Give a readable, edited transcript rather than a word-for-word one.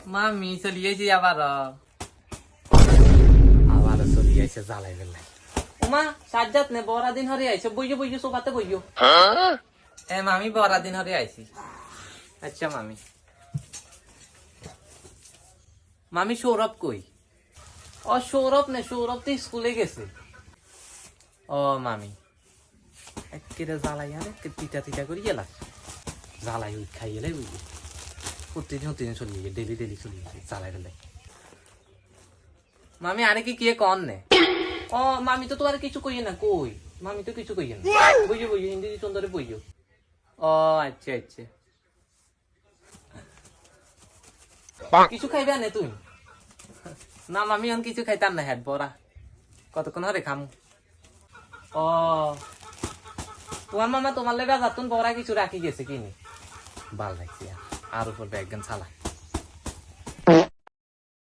মামি চলিয়েছি আবারও চলিয়েছে জ্বালাই বেলাই উমা সাজ্জাত নে বড়া দিন হরে আইছে বইयो বইयो সোফাতে বইयो এ মামি বড়া দিন হরে আইছি আচ্ছা মামি মামি সৌরভ কই ও সৌরভ নে সৌরভ তো স্কুলে গেছে ও মামি একেরে জ্বালাই আরে তিতা তিতা করি গেলা জ্বালাই ওই খাই গেলে বুঝলি প্রতিদিন চলিয়ে ডেলি চলিয়ে জ্বালাই বেলাই মামি আরে কি কে কন নে ও মামি তো তোমার কিছু কইয়ে না কই মামি তো কিছু কইয়ে না বইयो হিন্দি সুন্দরে বইयो ও আচ্ছা আচ্ছা কিছু খাইবে না তুমি না মামি আমি কিছু খাইতাম না হেড বড়া কতক্ষণ হরে খাম ও তোমার মামা তোমার লেগে যাতুন বড়া কিছু রাখি গেছে কিনি ভাল লাগছে আর উপর ব্যাগ গান চালা